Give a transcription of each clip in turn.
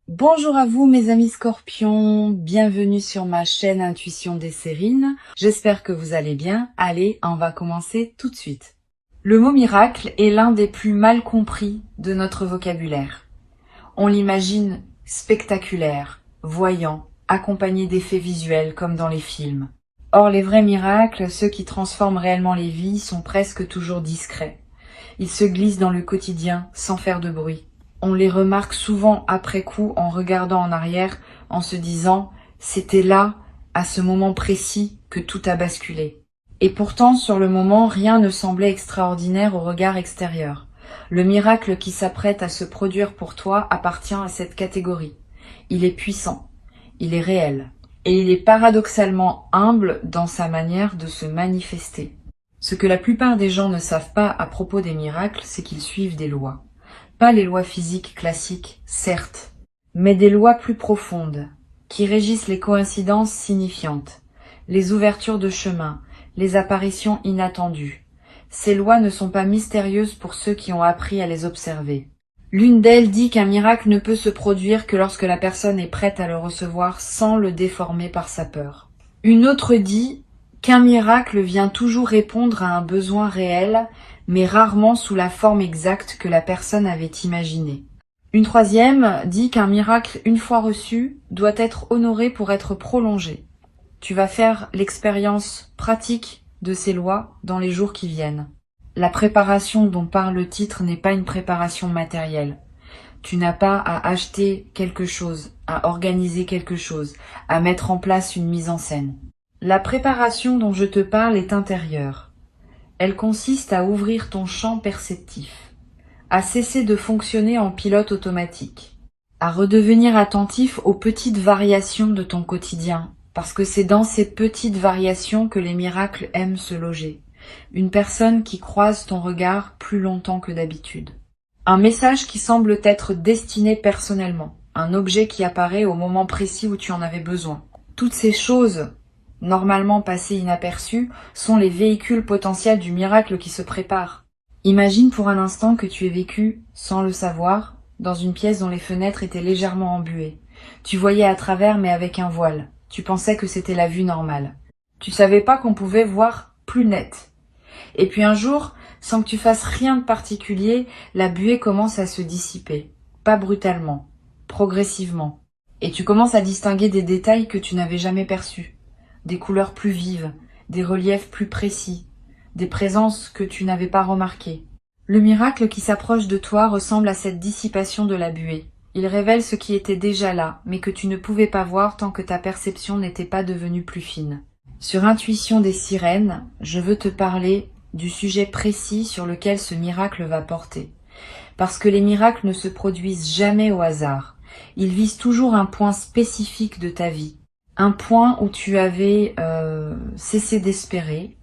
Bonjour à vous mes amis scorpions, bienvenue sur ma chaîne Intuition des Sérines. J'espère que vous allez bien. Allez, on va commencer tout de suite. Le mot miracle est l'un des plus mal compris de notre vocabulaire. On l'imagine spectaculaire, voyant, accompagné d'effets visuels comme dans les films. Or les vrais miracles, ceux qui transforment réellement les vies, sont presque toujours discrets. Ils se glissent dans le quotidien sans faire de bruit. On les remarque souvent après coup en regardant en arrière, en se disant « c'était là, à ce moment précis, que tout a basculé ». Et pourtant, sur le moment, rien ne semblait extraordinaire au regard extérieur. Le miracle qui s'apprête à se produire pour toi appartient à cette catégorie. Il est puissant, il est réel, et il est paradoxalement humble dans sa manière de se manifester. Ce que la plupart des gens ne savent pas à propos des miracles, c'est qu'ils suivent des lois. Pas les lois physiques classiques, certes, mais des lois plus profondes, qui régissent les coïncidences signifiantes, les ouvertures de chemin, les apparitions inattendues. Ces lois ne sont pas mystérieuses pour ceux qui ont appris à les observer. L'une d'elles dit qu'un miracle ne peut se produire que lorsque la personne est prête à le recevoir sans le déformer par sa peur. Une autre dit qu'un miracle vient toujours répondre à un besoin réel, mais rarement sous la forme exacte que la personne avait imaginée. Une troisième dit qu'un miracle, une fois reçu, doit être honoré pour être prolongé. Tu vas faire l'expérience pratique de ces lois dans les jours qui viennent. La préparation dont parle le titre n'est pas une préparation matérielle. Tu n'as pas à acheter quelque chose, à organiser quelque chose, à mettre en place une mise en scène. La préparation dont je te parle est intérieure. Elle consiste à ouvrir ton champ perceptif, à cesser de fonctionner en pilote automatique, à redevenir attentif aux petites variations de ton quotidien, parce que c'est dans ces petites variations que les miracles aiment se loger. Une personne qui croise ton regard plus longtemps que d'habitude. Un message qui semble t'être destiné personnellement, un objet qui apparaît au moment précis où tu en avais besoin. Toutes ces choses normalement passées inaperçues, sont les véhicules potentiels du miracle qui se prépare. Imagine pour un instant que tu aies vécu, sans le savoir, dans une pièce dont les fenêtres étaient légèrement embuées. Tu voyais à travers mais avec un voile. Tu pensais que c'était la vue normale. Tu savais pas qu'on pouvait voir plus net. Et puis un jour, sans que tu fasses rien de particulier, la buée commence à se dissiper. Pas brutalement, progressivement. Et tu commences à distinguer des détails que tu n'avais jamais perçus. Des couleurs plus vives, des reliefs plus précis, des présences que tu n'avais pas remarquées. Le miracle qui s'approche de toi ressemble à cette dissipation de la buée. Il révèle ce qui était déjà là, mais que tu ne pouvais pas voir tant que ta perception n'était pas devenue plus fine. Sur Intuition des Sirènes, je veux te parler du sujet précis sur lequel ce miracle va porter. Parce que les miracles ne se produisent jamais au hasard. Ils visent toujours un point spécifique de ta vie. Un point où tu avais cessé d'espérer,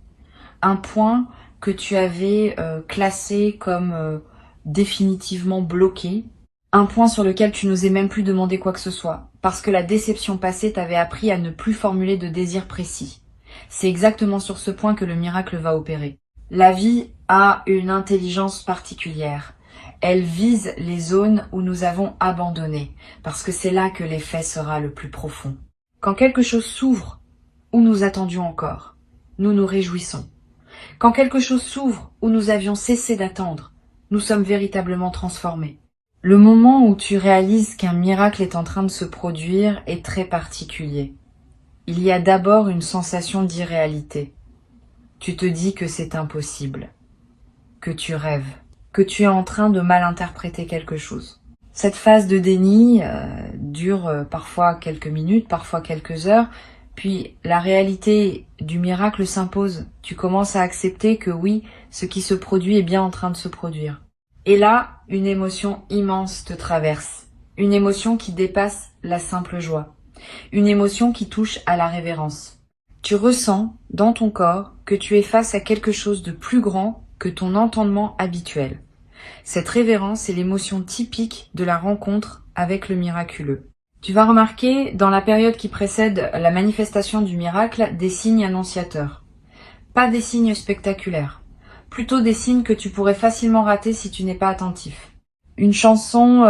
un point que tu avais classé comme définitivement bloqué, un point sur lequel tu n'osais même plus demander quoi que ce soit, parce que la déception passée t'avait appris à ne plus formuler de désir précis. C'est exactement sur ce point que le miracle va opérer. La vie a une intelligence particulière. Elle vise les zones où nous avons abandonné, parce que c'est là que l'effet sera le plus profond. Quand quelque chose s'ouvre, où nous attendions encore, nous nous réjouissons. Quand quelque chose s'ouvre, où nous avions cessé d'attendre, nous sommes véritablement transformés. Le moment où tu réalises qu'un miracle est en train de se produire est très particulier. Il y a d'abord une sensation d'irréalité. Tu te dis que c'est impossible, que tu rêves, que tu es en train de mal interpréter quelque chose. Cette phase de déni dure parfois quelques minutes, parfois quelques heures, puis la réalité du miracle s'impose. Tu commences à accepter que oui, ce qui se produit est bien en train de se produire. Et là, une émotion immense te traverse, une émotion qui dépasse la simple joie, une émotion qui touche à la révérence. Tu ressens, dans ton corps, que tu es face à quelque chose de plus grand que ton entendement habituel. Cette révérence est l'émotion typique de la rencontre avec le miraculeux. Tu vas remarquer, dans la période qui précède la manifestation du miracle, des signes annonciateurs. Pas des signes spectaculaires, plutôt des signes que tu pourrais facilement rater si tu n'es pas attentif. Une chanson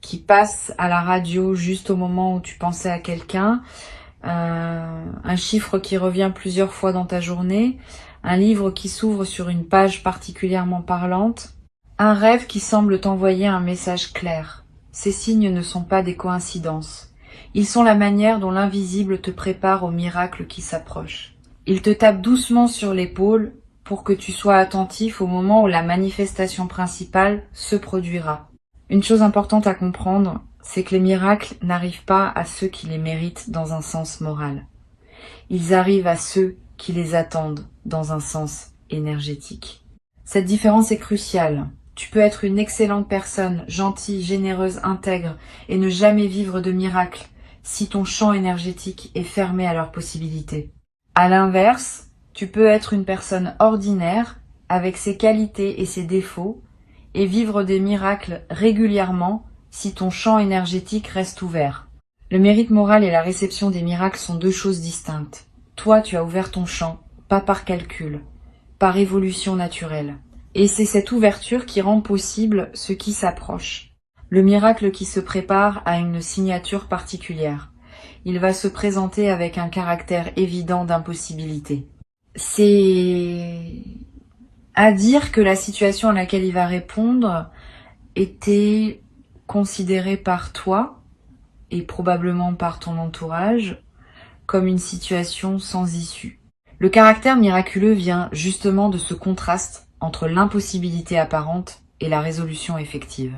qui passe à la radio juste au moment où tu pensais à quelqu'un, un chiffre qui revient plusieurs fois dans ta journée, un livre qui s'ouvre sur une page particulièrement parlante, un rêve qui semble t'envoyer un message clair. Ces signes ne sont pas des coïncidences. Ils sont la manière dont l'invisible te prépare au miracle qui s'approche. Il te tape doucement sur l'épaule pour que tu sois attentif au moment où la manifestation principale se produira. Une chose importante à comprendre, c'est que les miracles n'arrivent pas à ceux qui les méritent dans un sens moral. Ils arrivent à ceux qui les attendent dans un sens énergétique. Cette différence est cruciale. Tu peux être une excellente personne, gentille, généreuse, intègre, et ne jamais vivre de miracles si ton champ énergétique est fermé à leurs possibilités. À l'inverse, tu peux être une personne ordinaire, avec ses qualités et ses défauts, et vivre des miracles régulièrement si ton champ énergétique reste ouvert. Le mérite moral et la réception des miracles sont deux choses distinctes. Toi, tu as ouvert ton champ, pas par calcul, par évolution naturelle. Et c'est cette ouverture qui rend possible ce qui s'approche. Le miracle qui se prépare a une signature particulière. Il va se présenter avec un caractère évident d'impossibilité. C'est à dire que la situation à laquelle il va répondre était considérée par toi, et probablement par ton entourage, comme une situation sans issue. Le caractère miraculeux vient justement de ce contraste entre l'impossibilité apparente et la résolution effective.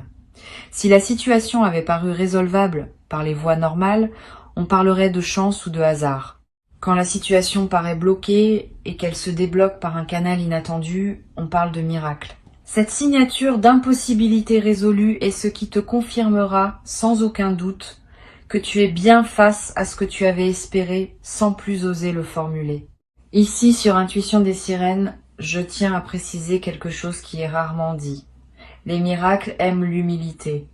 Si la situation avait paru résolvable par les voies normales, on parlerait de chance ou de hasard. Quand la situation paraît bloquée et qu'elle se débloque par un canal inattendu, on parle de miracle. Cette signature d'impossibilité résolue est ce qui te confirmera, sans aucun doute, que tu es bien face à ce que tu avais espéré sans plus oser le formuler. Ici, sur Intuition des Sirènes, je tiens à préciser quelque chose qui est rarement dit. Les miracles aiment l'humilité,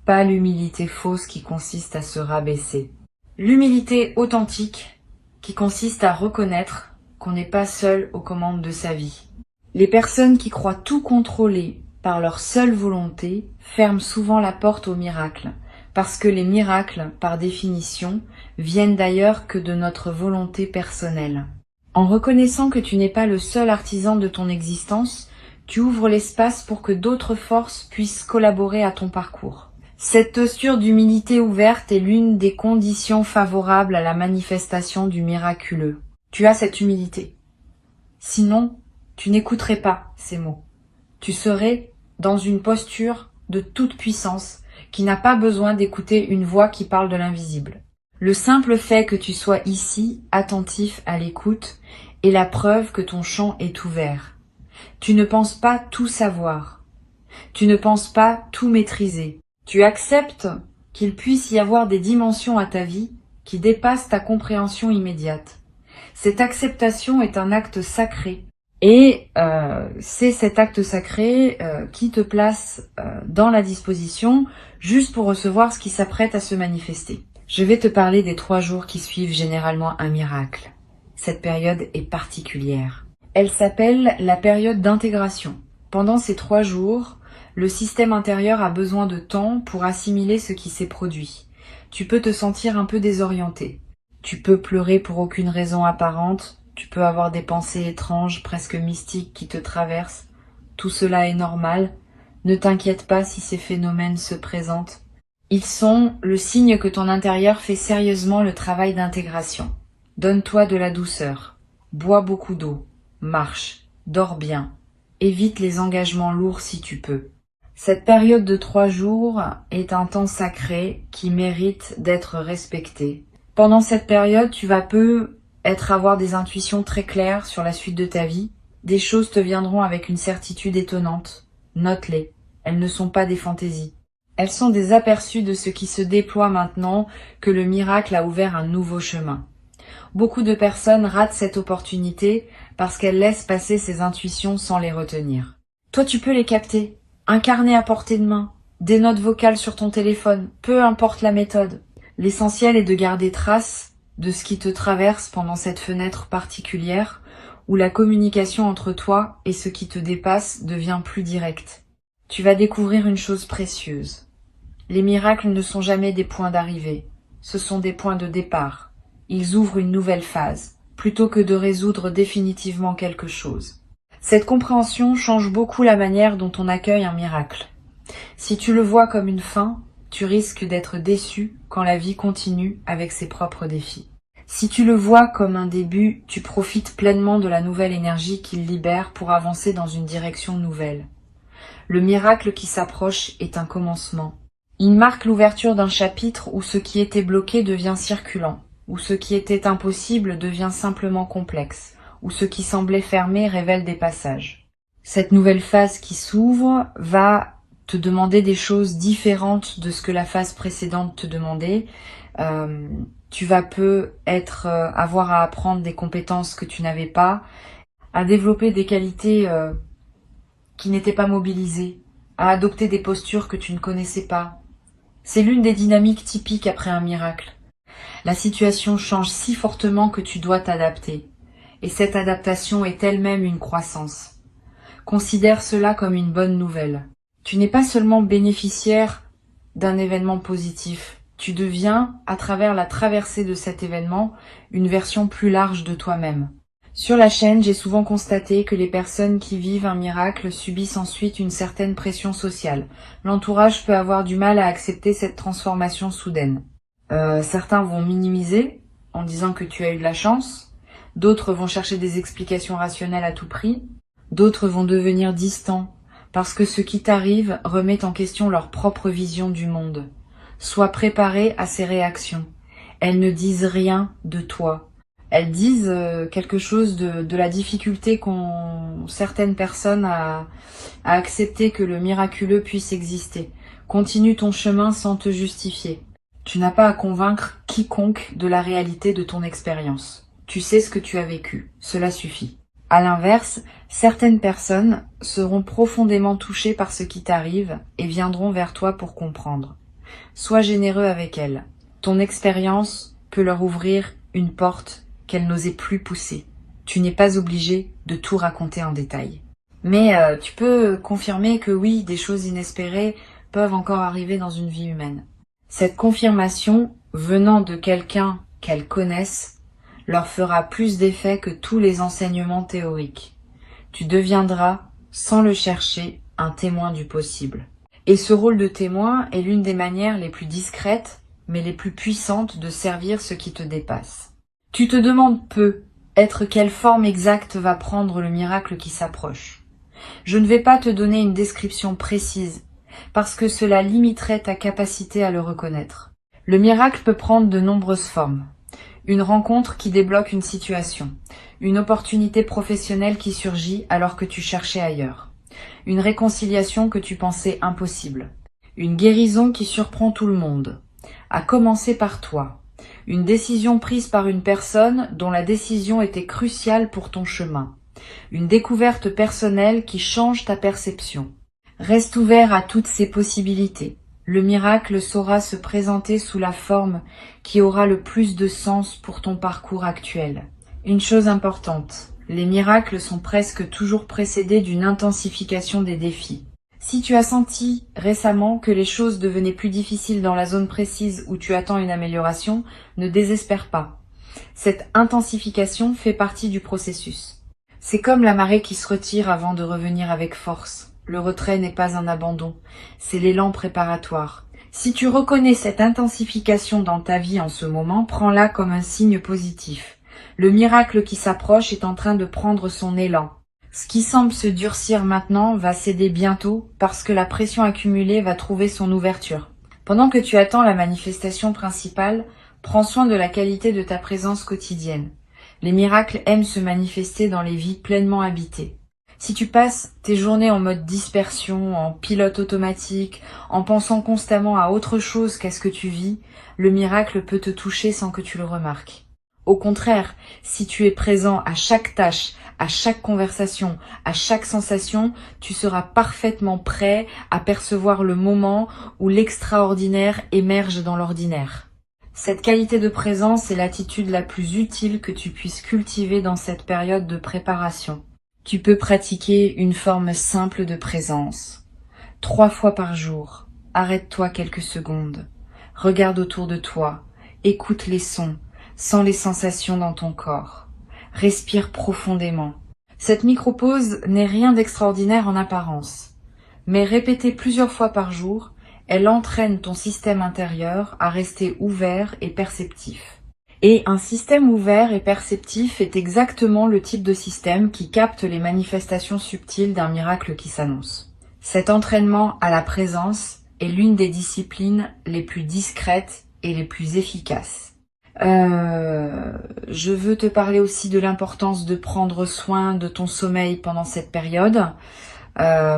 pas l'humilité fausse qui consiste à se rabaisser. L'humilité authentique qui consiste à reconnaître qu'on n'est pas seul aux commandes de sa vie. Les personnes qui croient tout contrôler par leur seule volonté ferment souvent la porte aux miracles, parce que les miracles, par définition, viennent d'ailleurs que de notre volonté personnelle. En reconnaissant que tu n'es pas le seul artisan de ton existence, tu ouvres l'espace pour que d'autres forces puissent collaborer à ton parcours. Cette posture d'humilité ouverte est l'une des conditions favorables à la manifestation du miraculeux. Tu as cette humilité. Sinon, tu n'écouterais pas ces mots. Tu serais dans une posture de toute puissance qui n'a pas besoin d'écouter une voix qui parle de l'invisible. Le simple fait que tu sois ici, attentif à l'écoute, est la preuve que ton champ est ouvert. Tu ne penses pas tout savoir. Tu ne penses pas tout maîtriser. Tu acceptes qu'il puisse y avoir des dimensions à ta vie qui dépassent ta compréhension immédiate. Cette acceptation est un acte sacré. Et c'est cet acte sacré qui te place dans la disposition juste pour recevoir ce qui s'apprête à se manifester. Je vais te parler des 3 jours qui suivent généralement un miracle. Cette période est particulière. Elle s'appelle la période d'intégration. Pendant ces 3 jours, le système intérieur a besoin de temps pour assimiler ce qui s'est produit. Tu peux te sentir un peu désorienté. Tu peux pleurer pour aucune raison apparente. Tu peux avoir des pensées étranges, presque mystiques, qui te traversent. Tout cela est normal. Ne t'inquiète pas si ces phénomènes se présentent. Ils sont le signe que ton intérieur fait sérieusement le travail d'intégration. Donne-toi de la douceur. Bois beaucoup d'eau. Marche. Dors bien. Évite les engagements lourds si tu peux. Cette période de 3 jours est un temps sacré qui mérite d'être respecté. Pendant cette période, tu vas avoir des intuitions très claires sur la suite de ta vie. Des choses te viendront avec une certitude étonnante. Note-les. Elles ne sont pas des fantaisies. Elles sont des aperçus de ce qui se déploie maintenant que le miracle a ouvert un nouveau chemin. Beaucoup de personnes ratent cette opportunité parce qu'elles laissent passer ces intuitions sans les retenir. Toi, tu peux les capter. Un carnet à portée de main, des notes vocales sur ton téléphone, peu importe la méthode. L'essentiel est de garder trace de ce qui te traverse pendant cette fenêtre particulière où la communication entre toi et ce qui te dépasse devient plus directe. Tu vas découvrir une chose précieuse. Les miracles ne sont jamais des points d'arrivée, ce sont des points de départ. Ils ouvrent une nouvelle phase, plutôt que de résoudre définitivement quelque chose. Cette compréhension change beaucoup la manière dont on accueille un miracle. Si tu le vois comme une fin, tu risques d'être déçu quand la vie continue avec ses propres défis. Si tu le vois comme un début, tu profites pleinement de la nouvelle énergie qu'il libère pour avancer dans une direction nouvelle. Le miracle qui s'approche est un commencement. Il marque l'ouverture d'un chapitre où ce qui était bloqué devient circulant, où ce qui était impossible devient simplement complexe, où ce qui semblait fermé révèle des passages. Cette nouvelle phase qui s'ouvre va te demander des choses différentes de ce que la phase précédente te demandait. Tu vas avoir à apprendre des compétences que tu n'avais pas, à développer des qualités qui n'étaient pas mobilisées, à adopter des postures que tu ne connaissais pas. C'est l'une des dynamiques typiques après un miracle. La situation change si fortement que tu dois t'adapter. Et cette adaptation est elle-même une croissance. Considère cela comme une bonne nouvelle. Tu n'es pas seulement bénéficiaire d'un événement positif. Tu deviens, à travers la traversée de cet événement, une version plus large de toi-même. Sur la chaîne, j'ai souvent constaté que les personnes qui vivent un miracle subissent ensuite une certaine pression sociale. L'entourage peut avoir du mal à accepter cette transformation soudaine. Certains vont minimiser en disant que tu as eu de la chance, d'autres vont chercher des explications rationnelles à tout prix, d'autres vont devenir distants parce que ce qui t'arrive remet en question leur propre vision du monde. Sois préparé à ces réactions. Elles ne disent rien de toi. Elles disent quelque chose de la difficulté qu'ont certaines personnes à accepter que le miraculeux puisse exister. Continue ton chemin sans te justifier. Tu n'as pas à convaincre quiconque de la réalité de ton expérience. Tu sais ce que tu as vécu. Cela suffit. À l'inverse, certaines personnes seront profondément touchées par ce qui t'arrive et viendront vers toi pour comprendre. Sois généreux avec elles. Ton expérience peut leur ouvrir une porte qu'elles n'osaient plus pousser. Tu n'es pas obligé de tout raconter en détail. Mais tu peux confirmer que oui, des choses inespérées peuvent encore arriver dans une vie humaine. Cette confirmation, venant de quelqu'un qu'elles connaissent, leur fera plus d'effet que tous les enseignements théoriques. Tu deviendras, sans le chercher, un témoin du possible. Et ce rôle de témoin est l'une des manières les plus discrètes, mais les plus puissantes de servir ce qui te dépasse. Tu te demandes être quelle forme exacte va prendre le miracle qui s'approche. Je ne vais pas te donner une description précise, parce que cela limiterait ta capacité à le reconnaître. Le miracle peut prendre de nombreuses formes. Une rencontre qui débloque une situation, une opportunité professionnelle qui surgit alors que tu cherchais ailleurs, une réconciliation que tu pensais impossible, une guérison qui surprend tout le monde, à commencer par toi, une décision prise par une personne dont la décision était cruciale pour ton chemin, une découverte personnelle qui change ta perception. Reste ouvert à toutes ces possibilités. Le miracle saura se présenter sous la forme qui aura le plus de sens pour ton parcours actuel. Une chose importante, les miracles sont presque toujours précédés d'une intensification des défis. Si tu as senti récemment que les choses devenaient plus difficiles dans la zone précise où tu attends une amélioration, ne désespère pas. Cette intensification fait partie du processus. C'est comme la marée qui se retire avant de revenir avec force. Le retrait n'est pas un abandon, c'est l'élan préparatoire. Si tu reconnais cette intensification dans ta vie en ce moment, prends-la comme un signe positif. Le miracle qui s'approche est en train de prendre son élan. Ce qui semble se durcir maintenant va céder bientôt parce que la pression accumulée va trouver son ouverture. Pendant que tu attends la manifestation principale, prends soin de la qualité de ta présence quotidienne. Les miracles aiment se manifester dans les vies pleinement habitées. Si tu passes tes journées en mode dispersion, en pilote automatique, en pensant constamment à autre chose qu'à ce que tu vis, le miracle peut te toucher sans que tu le remarques. Au contraire, si tu es présent à chaque tâche, à chaque conversation, à chaque sensation, tu seras parfaitement prêt à percevoir le moment où l'extraordinaire émerge dans l'ordinaire. Cette qualité de présence est l'attitude la plus utile que tu puisses cultiver dans cette période de préparation. Tu peux pratiquer une forme simple de présence, 3 fois par jour, arrête-toi quelques secondes. Regarde autour de toi, écoute les sons, sens les sensations dans ton corps. Respire profondément. Cette micro-pause n'est rien d'extraordinaire en apparence, mais répétée plusieurs fois par jour, elle entraîne ton système intérieur à rester ouvert et perceptif. Et un système ouvert et perceptif est exactement le type de système qui capte les manifestations subtiles d'un miracle qui s'annonce. Cet entraînement à la présence est l'une des disciplines les plus discrètes et les plus efficaces. Je veux te parler aussi de l'importance de prendre soin de ton sommeil pendant cette période.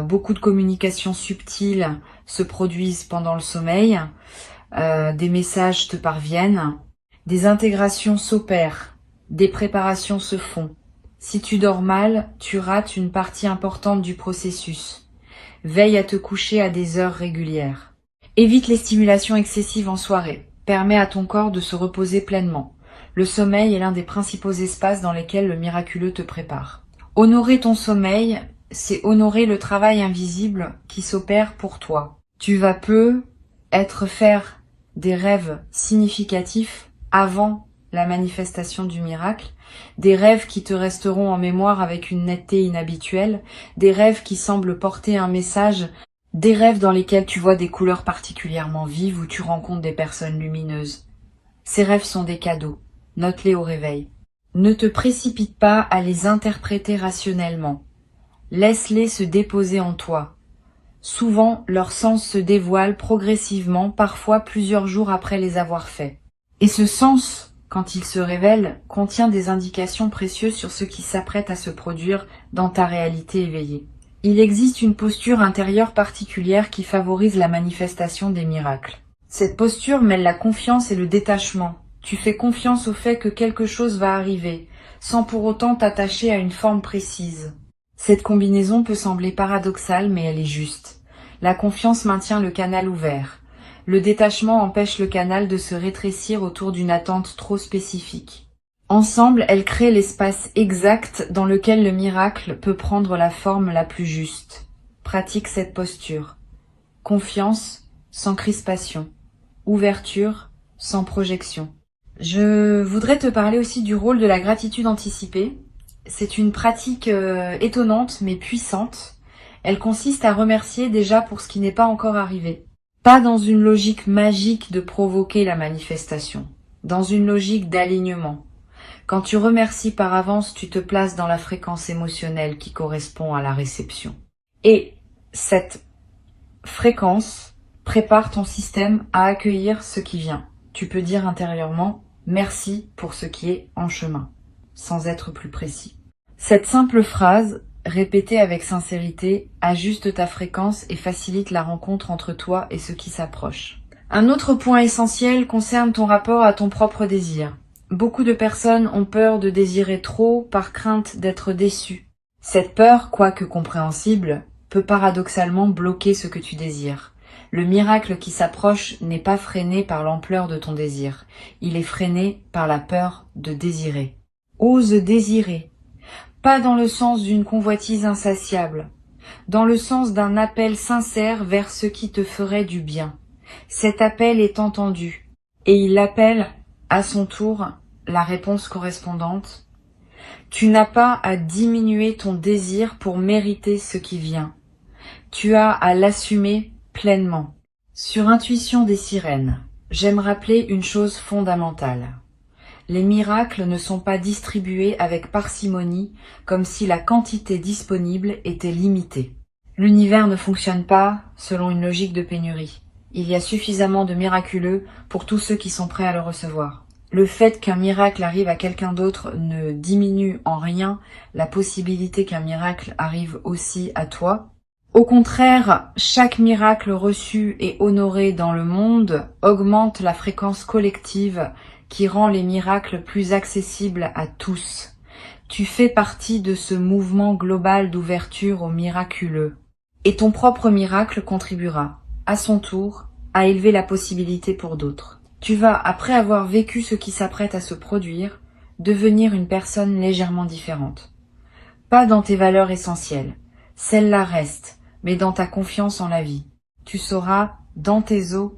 Beaucoup de communications subtiles se produisent pendant le sommeil. Des messages te parviennent. Des intégrations s'opèrent, des préparations se font. Si tu dors mal, tu rates une partie importante du processus. Veille à te coucher à des heures régulières. Évite les stimulations excessives en soirée. Permets à ton corps de se reposer pleinement. Le sommeil est l'un des principaux espaces dans lesquels le miraculeux te prépare. Honorer ton sommeil, c'est honorer le travail invisible qui s'opère pour toi. Tu vas faire des rêves significatifs avant la manifestation du miracle, des rêves qui te resteront en mémoire avec une netteté inhabituelle, des rêves qui semblent porter un message, des rêves dans lesquels tu vois des couleurs particulièrement vives ou tu rencontres des personnes lumineuses. Ces rêves sont des cadeaux, note-les au réveil. Ne te précipite pas à les interpréter rationnellement. Laisse-les se déposer en toi. Souvent, leur sens se dévoile progressivement, parfois plusieurs jours après les avoir faits. Et ce sens, quand il se révèle, contient des indications précieuses sur ce qui s'apprête à se produire dans ta réalité éveillée. Il existe une posture intérieure particulière qui favorise la manifestation des miracles. Cette posture mêle la confiance et le détachement. Tu fais confiance au fait que quelque chose va arriver, sans pour autant t'attacher à une forme précise. Cette combinaison peut sembler paradoxale, mais elle est juste. La confiance maintient le canal ouvert. Le détachement empêche le canal de se rétrécir autour d'une attente trop spécifique. Ensemble, elles créent l'espace exact dans lequel le miracle peut prendre la forme la plus juste. Pratique cette posture. Confiance sans crispation. Ouverture sans projection. Je voudrais te parler aussi du rôle de la gratitude anticipée. C'est une pratique étonnante mais puissante. Elle consiste à remercier déjà pour ce qui n'est pas encore arrivé. Pas dans une logique magique de provoquer la manifestation, dans une logique d'alignement. Quand tu remercies par avance, tu te places dans la fréquence émotionnelle qui correspond à la réception. Et cette fréquence prépare ton système à accueillir ce qui vient. Tu peux dire intérieurement « merci pour ce qui est en chemin », sans être plus précis. Cette simple phrase, répétée avec sincérité, ajuste ta fréquence et facilite la rencontre entre toi et ce qui s'approche. Un autre point essentiel concerne ton rapport à ton propre désir. Beaucoup de personnes ont peur de désirer trop par crainte d'être déçues. Cette peur, quoique compréhensible, peut paradoxalement bloquer ce que tu désires. Le miracle qui s'approche n'est pas freiné par l'ampleur de ton désir. Il est freiné par la peur de désirer. Ose désirer. Pas dans le sens d'une convoitise insatiable, dans le sens d'un appel sincère vers ce qui te ferait du bien. Cet appel est entendu, et il appelle, à son tour, la réponse correspondante. Tu n'as pas à diminuer ton désir pour mériter ce qui vient. Tu as à l'assumer pleinement. Sur Intuition des sirènes, j'aime rappeler une chose fondamentale. Les miracles ne sont pas distribués avec parcimonie, comme si la quantité disponible était limitée. L'univers ne fonctionne pas selon une logique de pénurie. Il y a suffisamment de miraculeux pour tous ceux qui sont prêts à le recevoir. Le fait qu'un miracle arrive à quelqu'un d'autre ne diminue en rien la possibilité qu'un miracle arrive aussi à toi. Au contraire, chaque miracle reçu et honoré dans le monde augmente la fréquence collective qui rend les miracles plus accessibles à tous. Tu fais partie de ce mouvement global d'ouverture au miraculeux. Et ton propre miracle contribuera, à son tour, à élever la possibilité pour d'autres. Tu vas, après avoir vécu ce qui s'apprête à se produire, devenir une personne légèrement différente. Pas dans tes valeurs essentielles, celles-là restent, mais dans ta confiance en la vie. Tu sauras dans tes os,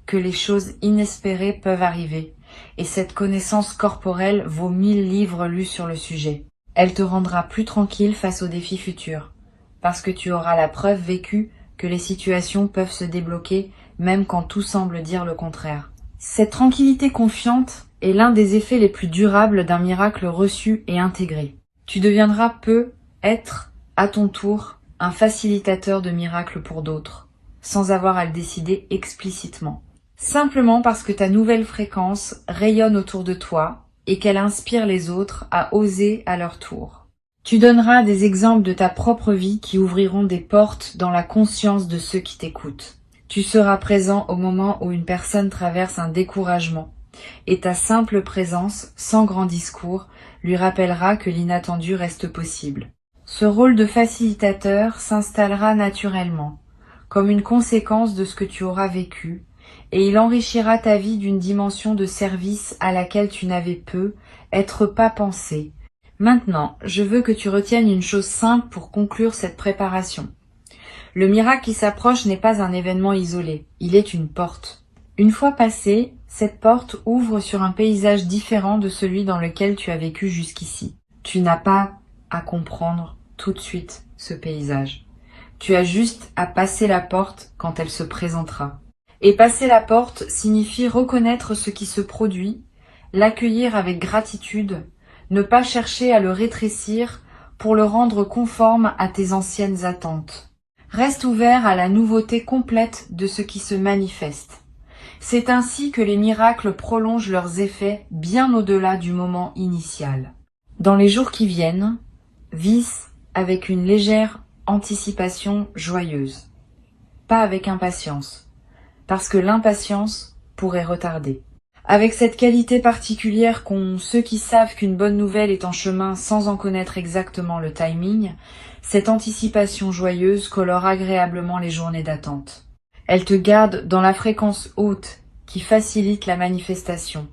que les choses inespérées peuvent arriver, et cette connaissance corporelle vaut 1000 livres lus sur le sujet. Elle te rendra plus tranquille face aux défis futurs, parce que tu auras la preuve vécue que les situations peuvent se débloquer même quand tout semble dire le contraire. Cette tranquillité confiante est l'un des effets les plus durables d'un miracle reçu et intégré. Tu deviendras être, à ton tour, un facilitateur de miracles pour d'autres, sans avoir à le décider explicitement. Simplement parce que ta nouvelle fréquence rayonne autour de toi et qu'elle inspire les autres à oser à leur tour. Tu donneras des exemples de ta propre vie qui ouvriront des portes dans la conscience de ceux qui t'écoutent. Tu seras présent au moment où une personne traverse un découragement, et ta simple présence, sans grand discours, lui rappellera que l'inattendu reste possible. Ce rôle de facilitateur s'installera naturellement, comme une conséquence de ce que tu auras vécu, et il enrichira ta vie d'une dimension de service à laquelle tu n'avais pas pensé. Maintenant, je veux que tu retiennes une chose simple pour conclure cette préparation. Le miracle qui s'approche n'est pas un événement isolé, il est une porte. Une fois passée, cette porte ouvre sur un paysage différent de celui dans lequel tu as vécu jusqu'ici. Tu n'as pas à comprendre tout de suite ce paysage. Tu as juste à passer la porte quand elle se présentera. Et passer la porte signifie reconnaître ce qui se produit, l'accueillir avec gratitude, ne pas chercher à le rétrécir pour le rendre conforme à tes anciennes attentes. Reste ouvert à la nouveauté complète de ce qui se manifeste. C'est ainsi que les miracles prolongent leurs effets bien au-delà du moment initial. Dans les jours qui viennent, vis avec une légère anticipation joyeuse, pas avec impatience, parce que l'impatience pourrait retarder. Avec cette qualité particulière qu'ont ceux qui savent qu'une bonne nouvelle est en chemin sans en connaître exactement le timing, cette anticipation joyeuse colore agréablement les journées d'attente. Elle te garde dans la fréquence haute qui facilite la manifestation.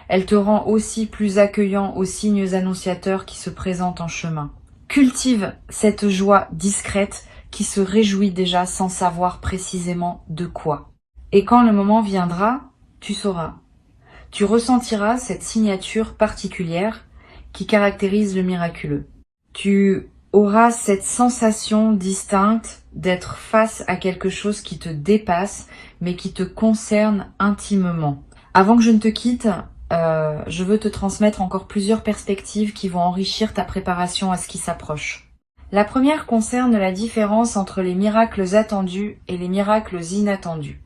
Elle te rend aussi plus accueillant aux signes annonciateurs qui se présentent en chemin. Cultive cette joie discrète qui se réjouit déjà sans savoir précisément de quoi. Et quand le moment viendra, tu sauras. Tu ressentiras cette signature particulière qui caractérise le miraculeux. Tu auras cette sensation distincte d'être face à quelque chose qui te dépasse, mais qui te concerne intimement. Avant que je ne te quitte, je veux te transmettre encore plusieurs perspectives qui vont enrichir ta préparation à ce qui s'approche. La première concerne la différence entre les miracles attendus et les miracles inattendus.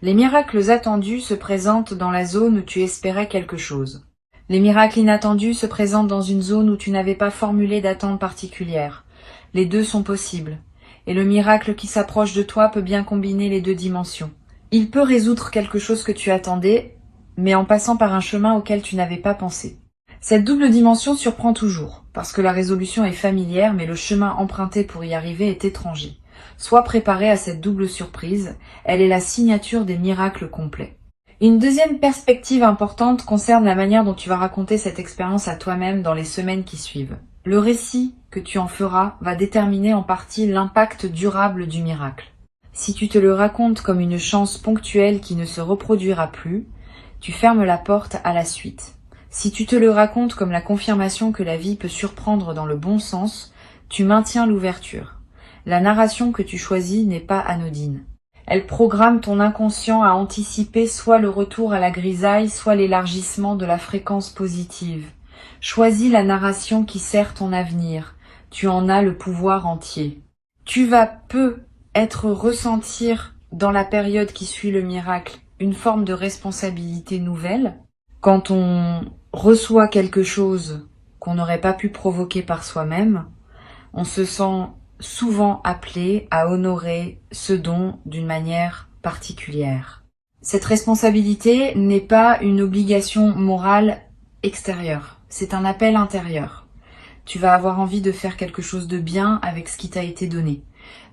Les miracles attendus se présentent dans la zone où tu espérais quelque chose. Les miracles inattendus se présentent dans une zone où tu n'avais pas formulé d'attente particulière. Les deux sont possibles, et le miracle qui s'approche de toi peut bien combiner les deux dimensions. Il peut résoudre quelque chose que tu attendais, mais en passant par un chemin auquel tu n'avais pas pensé. Cette double dimension surprend toujours, parce que la résolution est familière, mais le chemin emprunté pour y arriver est étranger. Sois préparé à cette double surprise, elle est la signature des miracles complets. Une deuxième perspective importante concerne la manière dont tu vas raconter cette expérience à toi-même dans les semaines qui suivent. Le récit que tu en feras va déterminer en partie l'impact durable du miracle. Si tu te le racontes comme une chance ponctuelle qui ne se reproduira plus, tu fermes la porte à la suite. Si tu te le racontes comme la confirmation que la vie peut surprendre dans le bon sens, tu maintiens l'ouverture. La narration que tu choisis n'est pas anodine. Elle programme ton inconscient à anticiper soit le retour à la grisaille, soit l'élargissement de la fréquence positive. Choisis la narration qui sert ton avenir. Tu en as le pouvoir entier. Tu vas ressentir dans la période qui suit le miracle une forme de responsabilité nouvelle. Quand on reçoit quelque chose qu'on n'aurait pas pu provoquer par soi-même, on se sent souvent appelé à honorer ce don d'une manière particulière. Cette responsabilité n'est pas une obligation morale extérieure, c'est un appel intérieur. Tu vas avoir envie de faire quelque chose de bien avec ce qui t'a été donné,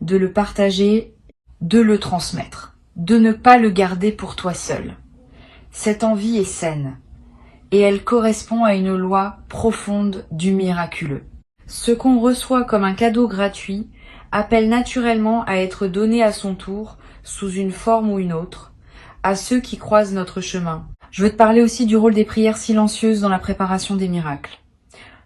de le partager, de le transmettre, de ne pas le garder pour toi seul. Cette envie est saine, et elle correspond à une loi profonde du miraculeux. Ce qu'on reçoit comme un cadeau gratuit appelle naturellement à être donné à son tour sous une forme ou une autre, à ceux qui croisent notre chemin. Je veux te parler aussi du rôle des prières silencieuses dans la préparation des miracles.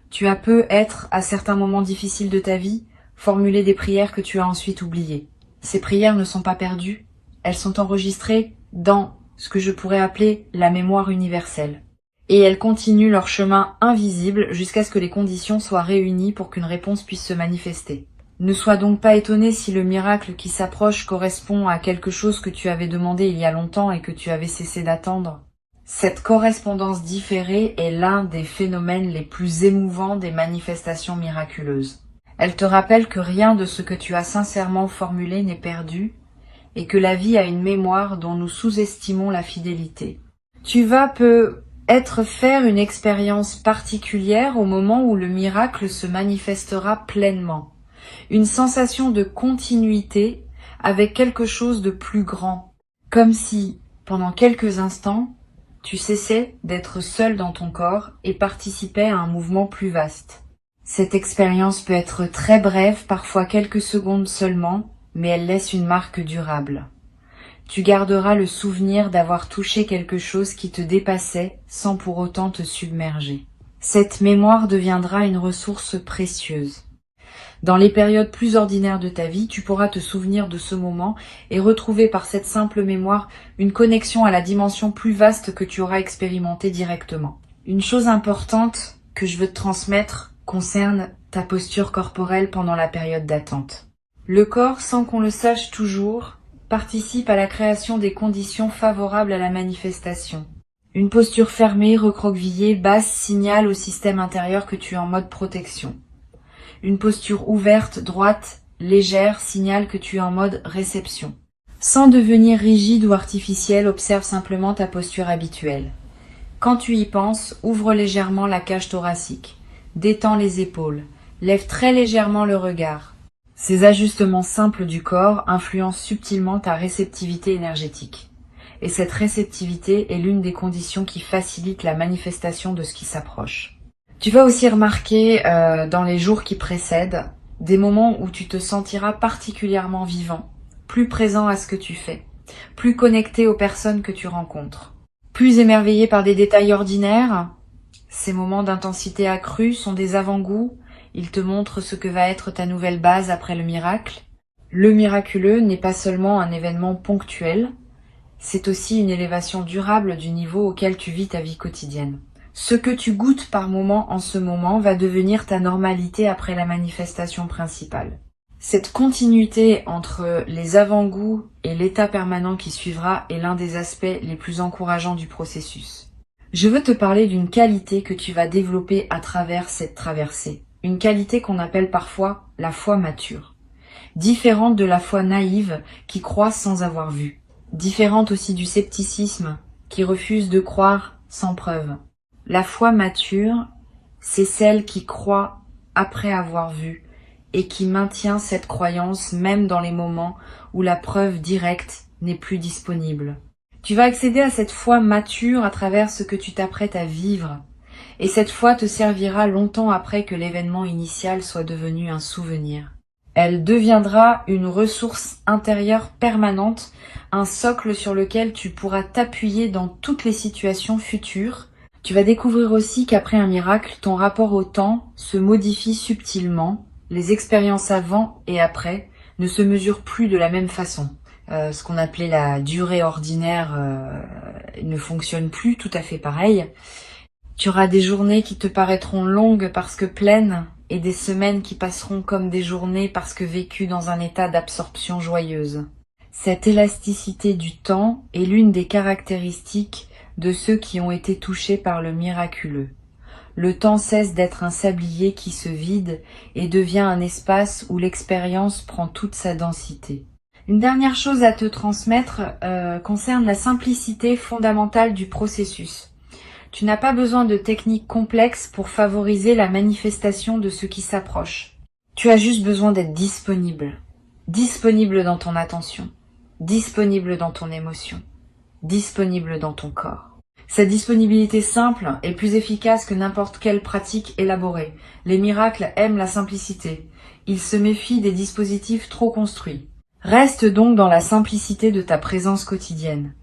Tu as peut-être, à certains moments difficiles de ta vie, formulé des prières que tu as ensuite oubliées. Ces prières ne sont pas perdues, elles sont enregistrées dans ce que je pourrais appeler la mémoire universelle. Et elles continuent leur chemin invisible jusqu'à ce que les conditions soient réunies pour qu'une réponse puisse se manifester. Ne sois donc pas étonné si le miracle qui s'approche correspond à quelque chose que tu avais demandé il y a longtemps et que tu avais cessé d'attendre. Cette correspondance différée est l'un des phénomènes les plus émouvants des manifestations miraculeuses. Elle te rappelle que rien de ce que tu as sincèrement formulé n'est perdu et que la vie a une mémoire dont nous sous-estimons la fidélité. Tu vas peut-être faire une expérience particulière au moment où le miracle se manifestera pleinement. Une sensation de continuité avec quelque chose de plus grand. Comme si, pendant quelques instants, tu cessais d'être seul dans ton corps et participais à un mouvement plus vaste. Cette expérience peut être très brève, parfois quelques secondes seulement, mais elle laisse une marque durable. Tu garderas le souvenir d'avoir touché quelque chose qui te dépassait sans pour autant te submerger. Cette mémoire deviendra une ressource précieuse. Dans les périodes plus ordinaires de ta vie, tu pourras te souvenir de ce moment et retrouver par cette simple mémoire une connexion à la dimension plus vaste que tu auras expérimentée directement. Une chose importante que je veux te transmettre concerne ta posture corporelle pendant la période d'attente. Le corps, sans qu'on le sache toujours, participe à la création des conditions favorables à la manifestation. Une posture fermée, recroquevillée, basse signale au système intérieur que tu es en mode protection. Une posture ouverte, droite, légère signale que tu es en mode réception. Sans devenir rigide ou artificiel, observe simplement ta posture habituelle. Quand tu y penses, ouvre légèrement la cage thoracique, détends les épaules, lève très légèrement le regard. Ces ajustements simples du corps influencent subtilement ta réceptivité énergétique. Et cette réceptivité est l'une des conditions qui facilitent la manifestation de ce qui s'approche. Tu vas aussi remarquer dans les jours qui précèdent des moments où tu te sentiras particulièrement vivant, plus présent à ce que tu fais, plus connecté aux personnes que tu rencontres, plus émerveillé par des détails ordinaires. Ces moments d'intensité accrue sont des avant-goûts, ils te montrent ce que va être ta nouvelle base après le miracle. Le miraculeux n'est pas seulement un événement ponctuel, c'est aussi une élévation durable du niveau auquel tu vis ta vie quotidienne. Ce que tu goûtes par moment en ce moment va devenir ta normalité après la manifestation principale. Cette continuité entre les avant-goûts et l'état permanent qui suivra est l'un des aspects les plus encourageants du processus. Je veux te parler d'une qualité que tu vas développer à travers cette traversée. Une qualité qu'on appelle parfois la foi mature. Différente de la foi naïve qui croit sans avoir vu. Différente aussi du scepticisme qui refuse de croire sans preuve. La foi mature, c'est celle qui croit après avoir vu et qui maintient cette croyance même dans les moments où la preuve directe n'est plus disponible. Tu vas accéder à cette foi mature à travers ce que tu t'apprêtes à vivre et cette foi te servira longtemps après que l'événement initial soit devenu un souvenir. Elle deviendra une ressource intérieure permanente, un socle sur lequel tu pourras t'appuyer dans toutes les situations futures. Tu vas découvrir aussi qu'après un miracle, ton rapport au temps se modifie subtilement. Les expériences avant et après ne se mesurent plus de la même façon. Ce qu'on appelait la durée ordinaire ne fonctionne plus tout à fait pareil. Tu auras des journées qui te paraîtront longues parce que pleines et des semaines qui passeront comme des journées parce que vécues dans un état d'absorption joyeuse. Cette élasticité du temps est l'une des caractéristiques de ceux qui ont été touchés par le miraculeux. Le temps cesse d'être un sablier qui se vide et devient un espace où l'expérience prend toute sa densité. Une dernière chose à te transmettre concerne la simplicité fondamentale du processus. Tu n'as pas besoin de techniques complexes pour favoriser la manifestation de ce qui s'approche. Tu as juste besoin d'être disponible. Disponible dans ton attention, disponible dans ton émotion, disponible dans ton corps. Cette disponibilité simple est plus efficace que n'importe quelle pratique élaborée. Les miracles aiment la simplicité. Ils se méfient des dispositifs trop construits. Reste donc dans la simplicité de ta présence quotidienne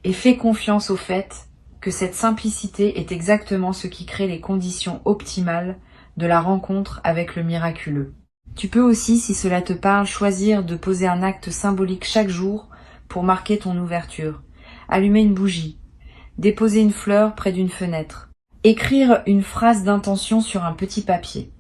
et fais confiance au fait que cette simplicité est exactement ce qui crée les conditions optimales de la rencontre avec le miraculeux. Tu peux aussi, si cela te parle, choisir de poser un acte symbolique chaque jour pour marquer ton ouverture. Allumer une bougie, déposer une fleur près d'une fenêtre, écrire une phrase d'intention sur un petit papier.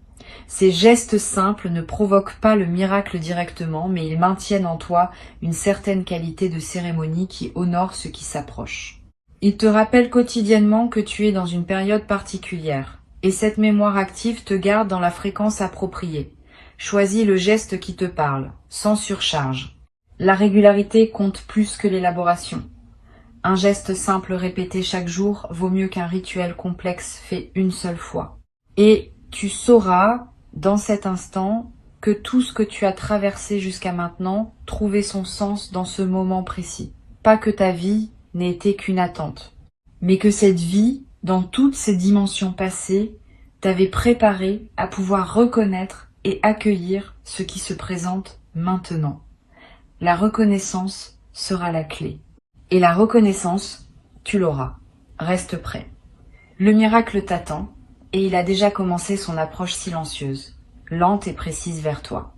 Ces gestes simples ne provoquent pas le miracle directement, mais ils maintiennent en toi une certaine qualité de cérémonie qui honore ce qui s'approche. Ils te rappellent quotidiennement que tu es dans une période particulière, et cette mémoire active te garde dans la fréquence appropriée. Choisis le geste qui te parle, sans surcharge. La régularité compte plus que l'élaboration. Un geste simple répété chaque jour vaut mieux qu'un rituel complexe fait une seule fois. Et tu sauras, dans cet instant, que tout ce que tu as traversé jusqu'à maintenant trouvait son sens dans ce moment précis. Pas que ta vie n'ait été qu'une attente, mais que cette vie, dans toutes ses dimensions passées, t'avait préparé à pouvoir reconnaître et accueillir ce qui se présente maintenant. La reconnaissance sera la clé. Et la reconnaissance, tu l'auras. Reste prêt. Le miracle t'attend, et il a déjà commencé son approche silencieuse, lente et précise vers toi.